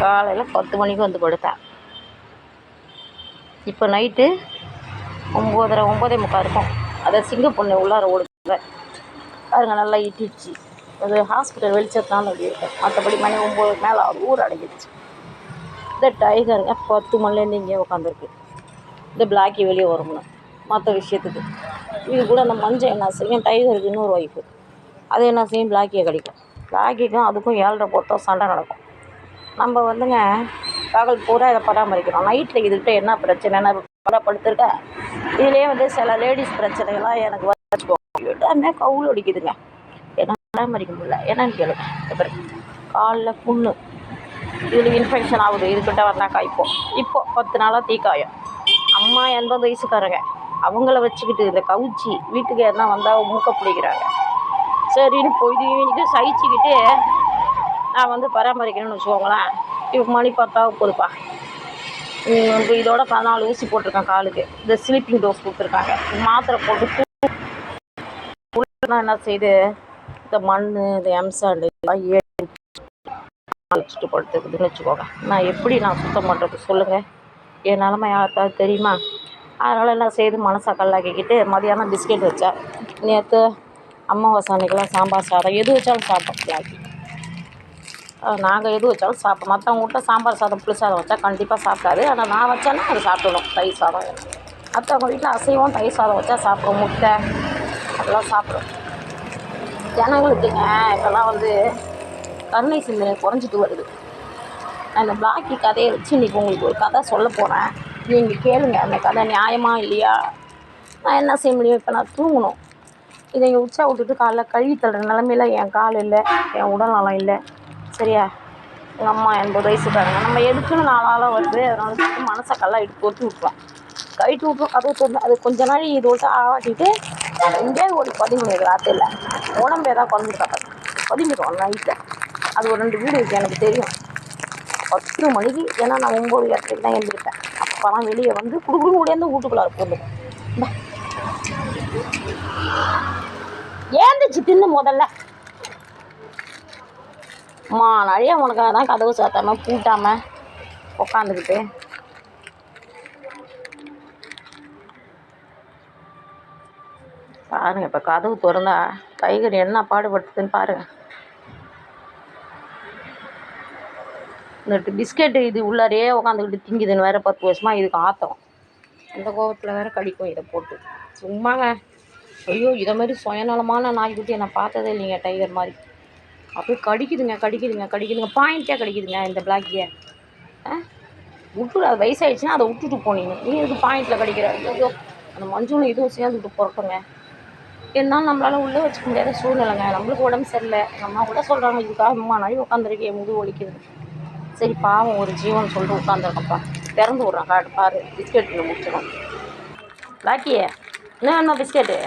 காலையில் 10 மணிக்கு வந்து படுத்தேன். இப்போ நைட்டு 9:30 இருக்கும். அதை சிங்க பொண்ணு உள்ளார ஓடுங்க பாருங்க, நல்லா இட்டிடுச்சு. அது ஹாஸ்பிட்டல் வெளிச்சத்தினால அப்படி இருக்கும். மற்றபடி மணி 9 மேலே ஊர் அடைஞ்சிடுச்சு. இந்த டைகருங்க 10 மணிலேருந்து இங்கே உட்காந்துருக்கு. இந்த பிளாக்கி வெளியே வரும்னு மற்ற விஷயத்துக்கு. இது கூட அந்த மஞ்சள் என்ன செய்யும், டைகருக்கு இன்னொரு ஒய்ஃபு அது என்ன செய்யும், பிளாக்கியை கடிக்கும். பிளாக்கிக்கும் அதுக்கும் 7:30 போட்டோம் சண்டை நடக்கும். நம்ம வந்துங்க பகல் பூரா இதை பராமரிக்கிறோம். நைட்டில் இதுக்கிட்ட என்ன பிரச்சனைன்னா படப்படுத்திருக்க. இதுலேயே வந்து சில லேடிஸ் பிரச்சனைகள்லாம் எனக்கு வச்சுக்கோங்க, எல்லாமே கவுள் அடிக்குதுங்க. என்ன பராமரிக்க முடியல. என்னன்னு கேளுங்க. பிறகு காலில் புண்ணு, இதில் இன்ஃபெக்ஷன் ஆகுது. இதுக்கிட்ட வந்தாக்கா இப்போ 10 நாளாக தீக்காயம். அம்மா 80 வயசுக்காரங்க, அவங்கள வச்சுக்கிட்டு இந்த கவுச்சி வீட்டுக்கு எதனா வந்தால் மூக்க பிடிக்கிறாங்க. சரின்னு பொழுது சகிச்சுக்கிட்டு நான் வந்து பராமரிக்கணும்னு வச்சுக்கோங்களேன். இப்போ மணி 10 போதுப்பா. வந்து இதோட 14 ஊசி போட்டிருக்கேன் காலுக்கு. இந்த ஸ்லீப்பிங் டோஸ் கொடுத்துருக்காங்க. மாத்திரை போட்டு என்ன செய்யுது, இந்த மண், இந்த எம்சாண்டு வச்சுட்டு படுத்துக்குதுன்னு வச்சுக்கோங்க. நான் எப்படி நான் சுத்தம் பண்ணுறது சொல்லுங்கள். என் நிலமை யாருக்காவது தெரியுமா? அதனால் என்ன செய்யுது, மனசை கல்லாக்கிக்கிட்டு மதியானம் பிஸ்கெட் வச்சேன். நேற்று அம்மாவாசை அன்றைக்கெல்லாம் சாம்பார் சாதம் எது வச்சாலும் சாப்பிட்டோம். பிளாக்கி நாங்கள் எது வச்சாலும் சாப்பிட்டோம். மற்றவங்க வீட்டில் சாம்பார் சாதம் புளி சாதம் வச்சா கண்டிப்பாக சாப்பிடாது. ஆனால் நான் வச்சேன்னா அது சாப்பிடணும். தயிர் சாதம் மற்றவங்க வீட்டில் அசைவம் தயிர் சாதம் வச்சா சாப்பிடும். முட்டை அதெல்லாம் சாப்பிடும். ஜனங்களுக்குங்க இப்போல்லாம் வந்து கருணை சிந்தனை குறைஞ்சிட்டு வருது. நான் இந்த பிளாக்கி கதையை வச்சு இன்றைக்கி உங்களுக்கு ஒரு கதை சொல்ல போகிறேன். நீங்கள் கேளுங்க. அந்த கதை நியாயமா இல்லையா? நான் என்ன செய்ய முடியும்? இப்போ நான் தூங்கணும். இதை இங்கே உச்சா விட்டுட்டு காலைல கழுவி தள்ளுற நிலமையில என் கால் இல்லை, என் உடல் நலம் இல்லை. சரியா? எங்கள் அம்மா 80 வயசுக்காரங்க. நம்ம எதுக்குன்னு 4 நாளாக வருது. அதனால மனசை கல்லாம் இட்டு கொட்டி விட்டுருவோம். கழிட்டு விட்டுரும். கதவு திறந்து அது கொஞ்ச நாள் இது விட்டு ஆவாட்டிட்டு எங்கேயாவது ஒரு பதிமூணு ராத்திரில உடம்பு ஏதாவது குறைஞ்சிருக்காங்க பதிஞ்சிடும் நைட்டில். அது ஒரு 2 வீடு இருக்குது எனக்கு தெரியும். 10 மணிக்கு, ஏன்னா நான் 9 இடத்துக்கு தான் எழுந்திருப்பேன். அப்போ தான் வெளியே வந்து குடுக்குடு கூடேருந்து வீட்டுக்குள்ளார போந்துடும். ஏந்திச்சு தின்னு முதல்ல நிறைய உனக்காக தான் கதவு சாத்தாமல் பூட்டாமல் உக்காந்துக்கிட்டு. பாருங்கள், இப்போ கதவு திறந்தா டைகர் என்ன பாடுபடுத்துதுன்னு பாருங்கள். இந்த பிஸ்கெட்டு இது உள்ளாரையே உட்காந்துக்கிட்டு திங்குதுன்னு வேறு 10 வருஷமாக இதுக்கு ஆத்திரம். அந்த கோபத்தில் வேறு கடிக்கும் இதை போட்டு. சும்மாங்க. ஐயோ, இதை மாதிரி சுயநலமான நாய்க்குட்டி நான் பார்த்ததே இல்லைங்க. டைகர் மாதிரி அப்படியே கடிக்குதுங்க. பாயிண்ட்டாக கடிக்குதுங்க இந்த பிளாக்கியை. விட்டுடு, அது வயசாகிடுச்சுன்னா அதை விட்டுட்டு போனீங்க. நீ இதுக்கு பாயிண்டில் கடிக்கிற. ஐயோ, அந்த மஞ்சளும் இதுவும் சேர்ந்துட்டு பிறக்குங்க. இருந்தாலும் நம்மளால் உள்ளே வச்சுக்க முடியாத சூழ்நிலைங்க. நம்மளுக்கு உடம்பு சரியில்லை. எங்கள் அம்மா கூட சொல்கிறாங்க, இதுக்காக அம்மா நாளைக்கு உட்காந்துருக்கேன், முது ஒலிக்குது. சரி பாவம் ஒரு ஜீவன் சொல்லிட்டு உட்காந்துருக்கப்பா. திறந்து விட்றான் காட்டு பாரு. பிஸ்கெட் முடிச்சிடும். பிளாக்கியே என்ன வேணுமா பிஸ்கெட்டு?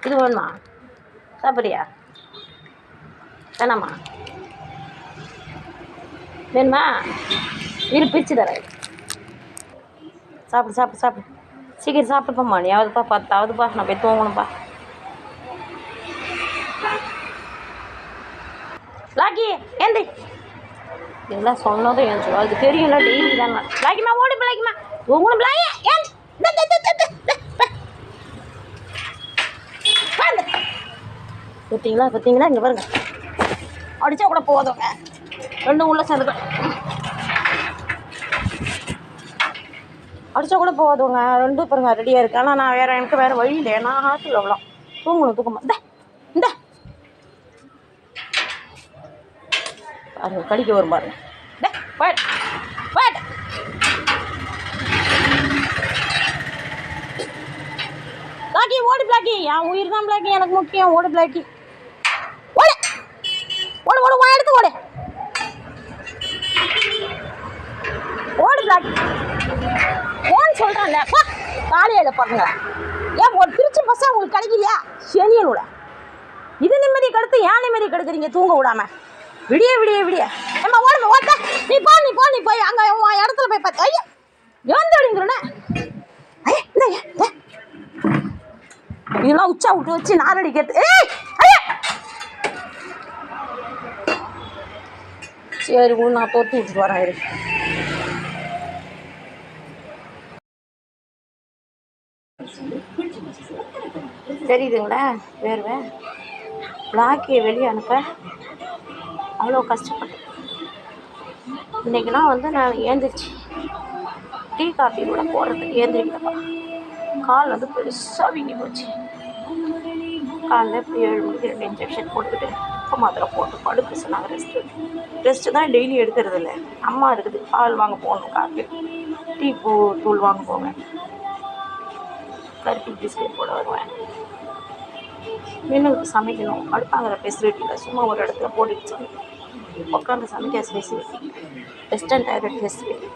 இது வேணுமா? சாப்பிட்றியா? வேணாமா? வேணுமா? இரு பிரித்து தரேன். சாப்பிடு சீக்கிரம் சாப்பிடுப்பா. மணியாவதுப்பா, 10ஆவதுப்பா. நான் போய் தூங்கணும்ப்பா. பிளாக்கி ஏந்தி. இதெல்லாம் சொன்னதும் ஏன் சொல்லுவோம், அதுக்கு தெரியும்ல. டெய்லி தான் பிளாக்கிமா ஓடி பிளாக்கிமா தூங்கணும். பிளாக்கி ஏன் பார்த்தீங்களா இங்கே பாருங்க. அடித்தா கூட போதுங்க. 2 உள்ள சேர்ந்து அடித்தா கூட போதுங்க. 2 பாருங்க ரெடியாக இருக்குது. ஆனால் நான் எனக்கு வேறு வழி இல்லை. நான் ஹாஸ்டலில் எவ்வளோ தூக்கமா இந்த பாருங்க கடிக்க வரும் பாருங்க. பிளாக்கி ஓடு. பிளாக்கி என் உயிர் தான். பிளாக்கி எனக்கு முக்கியம். ஓடு பிளாக்கி, ஓடு எடுத்து ஓடு பிளாக்கி. ஏன்னு சொல்கிறேன்ல காலையில் பாருங்க. ஏன் ஒரு திருச்சி பசங்க உங்களுக்கு கிடைக்கலையா? சனியனோட இது நிம்மதி கெடுத்து ஏன் நிம்மதி கெடுக்குறீங்க தூங்க விடாம? விடிய ஏம்மா ஓட்ட. நீ போய் அங்கே இடத்துல போய் பார்த்து. ஐயா ஏந்தடிங்கிறனே. இதெல்லாம் உச்சா விட்டு வச்சு நாரடிக்கிறது. சரி கூட நான் தோற்று விட்டுட்டு வரேன் இரு. தெரியுதுங்களா வேர்வை? பிளாக்கியை வெளியே அனுப்ப அவ்வளோ கஷ்டப்பட்டேன். இன்றைக்கெலாம் வந்து நான் ஏந்திரிச்சு டீ காஃபி கூட போடுறதுக்கு ஏந்திரிக்கிறப்பா கால் வந்து பெருசாக வீங்கி போச்சு. காலைல இப்போ 7 மணிக்கு 2 இன்ஜெக்ஷன் போட்டுக்கிட்டு மாத்திரை போட்டு படுக்க சொன்னாங்க. ரெஸ்ட்டு தான் டெய்லி எடுக்கிறது இல்லை. அம்மா இருக்குது, பால் வாங்க போகணும், காஃபி டீ தூள் வாங்க போவேன், கருப்பி பிஸ்கெட் போட வருவேன். மீனுக்கு சமைக்கணும், அடுப்பாங்கிற ஃபெசிலிட்டியில் சும்மா ஒரு இடத்துல போட்டுக்கிச்சு உட்காந்து சமைக்க ஃபெசிலிட்டி, வெஸ்டர்ன் டாய்லெட் ஃபெசிலிட்டி.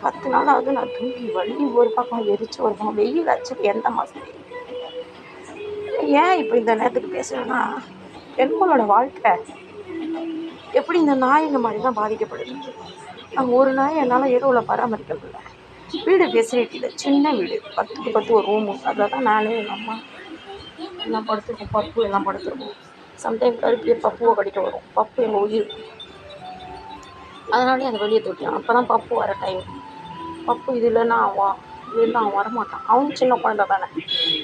10 நாளாவது நான் தூங்கி வலி ஒரு பக்கம் எரிச்சு ஒரு பக்கம் வெயில் ஆச்சு. எந்த மாதம் ஏன் இப்போ இந்த நேரத்துக்கு பேசுகிறேன்னா, பெண்களோட வாழ்க்கை எப்படி இந்த நாய்ங்க மாதிரி தான் பாதிக்கப்படுது. நாங்கள் ஒரு நாய் என்னால் இரவில் பராமரிக்க முடியல. வீடு ஃபெசிலிட்டியில் சின்ன வீடு, 10க்கு 10 ஒரு ரூமு, அதில் தான் நானே எங்கள் அம்மா எல்லாம் படுத்துருக்கோம், பப்பு எல்லாம் படுத்துருக்கோம். சம்டைம் கருப்பியை பப்புவை கடிக்க வரும். பப்பு எங்கள் உயிர், அதனாலே அதை வெளியே தூக்கிட்டான். அப்போ தான் பப்பு வர டைம். பப்பு இது இல்லைன்னா அவன் வரமாட்டான். அவன் சின்ன குழந்தை தானே.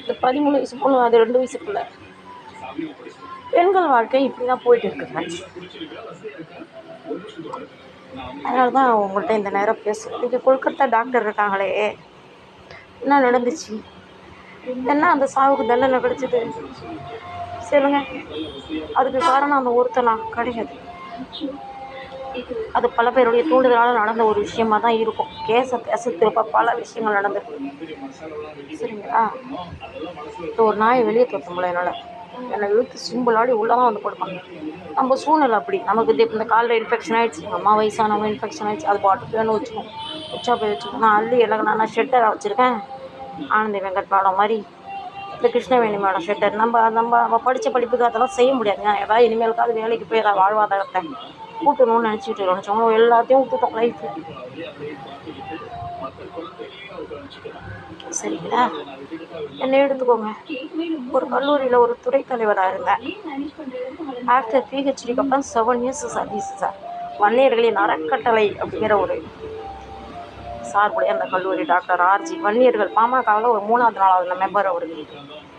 இந்த 13 வயசு பொண்ணு, அது 2 வயசுக்குள்ள. பெண்கள் வாழ்க்கை இப்படி தான் போயிட்டு இருக்கு ஃப்ரெண்ட்ஸ். அதனால தான் உங்கள்கிட்ட இந்த நேரம் பேசுகிறேன். இன்றைக்கி கொல்கத்தா டாக்டர் இருக்காங்களே, என்ன நடந்துச்சு? என்ன அந்த சாவுக்கு தண்டனை கிடச்சிது சொல்லுங்க? அதுக்கு காரணம் அந்த ஒருத்தனா கிடையாது. அது பல பேருடைய தூண்டுதலால் நடந்த ஒரு விஷயமா தான் இருக்கும். பேச திருப்ப பல விஷயங்கள் நடந்திருக்கு. சரிங்களா? இப்போ ஒரு நாயை வெளியே தோற்றமுல என்னால், என்னை இழுத்து சிம்பிளாடி உள்ளே தான் வந்து கொடுப்பாங்க. நம்ம சூழ்நிலை அப்படி. நமக்கு இந்த காலில் இன்ஃபெக்ஷன் ஆகிடுச்சு, எங்கள் அம்மா வயசானவங்க இன்ஃபெக்ஷன் ஆகிடுச்சு, அது பாட்டுக்கு வேணும் வச்சுக்கோம், உச்சா போய் வச்சுக்கோங்க. நான் அள்ளி எல்லாம் நான் ஷெட்டராக வச்சுருக்கேன். ஆனந்தி வெங்கட் மேடம் மாதிரி, இந்த கிருஷ்ணவேணி மேடம் ஷெட்டர். நம்ம படித்த படிப்புக்கு அதெல்லாம் செய்ய முடியாதுங்க. ஏதாவது இனிமேலுக்காவது வேலைக்கு போய் ஏதாவது வாழ்வாதாரத்தை கூட்டணும்னு நினச்சிட்டு நினச்சோம், எல்லாத்தையும் விட்டுட்டோம் லைஃப். சரிங்களா? என்னை எடுத்துக்கோங்க. ஒரு கல்லூரியில் ஒரு துறை தலைவராக இருந்தேன். ஆஃப்டர் பிஹெச்டிக்கு அப்புறம் 7 இயர்ஸ் சர்வீஸ் சார். வன்னியர்களின் அறக்கட்டளை அப்படிங்கிற ஒரு சார்புடைய அந்த கல்லூரி. டாக்டர் ஆர்ஜி வன்னியர்கள் பாமகவில் ஒரு 3வது 4வது மெம்பர் அவர்.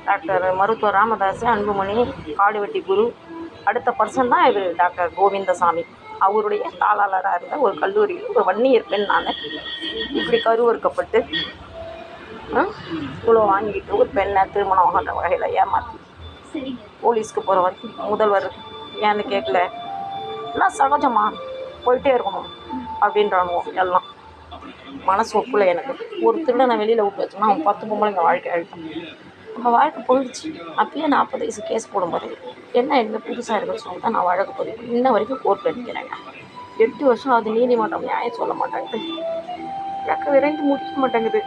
டாக்டர் மருத்துவர் ராமதாஸ், அன்புமணி, காடுவெட்டி குரு. அடுத்த பர்சன் தான் இவர் டாக்டர் கோவிந்தசாமி. அவருடைய தாளாளராக இருந்த ஒரு கல்லூரியில் ஒரு வன்னியர் பெண் நான் இப்படி கருவறுக்கப்பட்டு இவ்வளோ வாங்கிட்டு ஒரு பெண்ணை திருமணம் ஆகின்ற வகையில் ஏமாற்றி போலீஸ்க்கு போகிற வரைக்கும் முதல்வர் ஏன்னு கேட்கல, எல்லாம் சகஜமாக போயிட்டே இருக்கணும் அப்படின்றானுவோ. எல்லாம் மனசு ஒப்புல. எனக்கு ஒரு திருடனை வெளியில் விட்டு வச்சோம்னா அவன் 10 பொம்பளைங்க வாழ்க்கை அழித்தான். நம்ம வாழ்க்கை போயிடுச்சு. அப்பயே 40 வயசு கேஸ் போடும்போது என்ன புதுசாக இருக்குன்னு சொல்லிட்டு தான் நான் வழக்கு பதிவு இன்ன வரைக்கும் கோர்ட்டில் நிற்கிறேங்க. 8 வருஷம் அது நீதிமன்றம் நியாயம் சொல்ல மாட்டேங்குது, எனக்கு விரைந்து முடிக்க மாட்டேங்குது.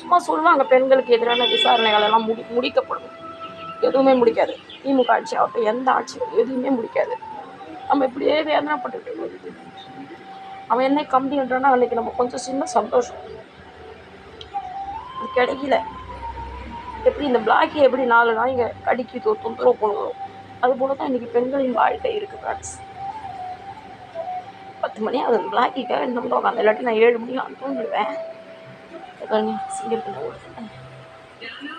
சும்மா சொல்லுவாங்க பெண்களுக்கு எதிரான விசாரணைகள் எல்லாம் முடிக்கப்படும். எதுவுமே முடிக்காது. திமுக ஆட்சி ஆகட்டும், எந்த ஆட்சியும் எதுவுமே முடிக்காது. நம்ம இப்படியே வேதனைப்பட்டு அவன் என்ன கம்மின்றானா அன்றைக்கி நம்ம கொஞ்சம் சின்ன சந்தோஷம் அது கிடைக்கல. எப்படி இந்த பிளாக்கி எப்படி 4 நாய்ங்க கடிக்கி தொந்தரவு பண்ணுவோம், அதுபோல தான் இன்றைக்கி பெண்களின் வாழ்க்கை இருக்குது ஃப்ரெண்ட்ஸ். 10 மணி அது பிளாக்கிக்காக இன்னும் உட்காந்து, இல்லாட்டி நான் 7 மணிக்கு தூங்கிடுவேன். சிங்கப்பூர்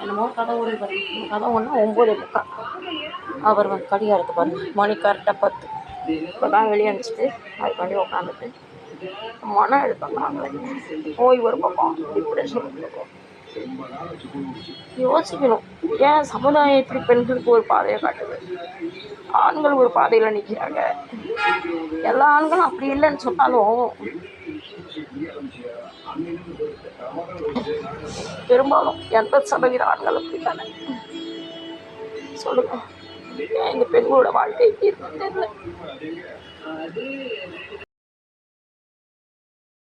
என்னமோ கதை ஓடி பாருங்க. கதை ஒன்றா 9:45 அவர் கடிகாரத்தை பாருங்க, மணி கரெக்டாக 10. இப்போ தான் வெளியே அனுப்பிச்சிட்டு அதுக்காண்டி உட்காந்துட்டு மன அழுத்தம் தாங்களே. நோய் ஒரு பக்கம், டிப்ரெஷன் ஒரு பக்கம். யோசிக்கணும், ஏன் சமுதாயம் இப்படி பெண்களுக்கு ஒரு பாதையை காட்டுது, ஆண்கள் ஒரு பாதையில் நிற்கிறாங்க. எல்லா ஆண்களும் அப்படி இல்லைன்னு சொன்னாலும் பெரும்பாலும் 80% ஆண்கள் அப்படி தானே. சொல்லுங்க, ஏன் இந்த பெண்களோட வாழ்க்கை இப்படி இருக்குன்னு தெரியல.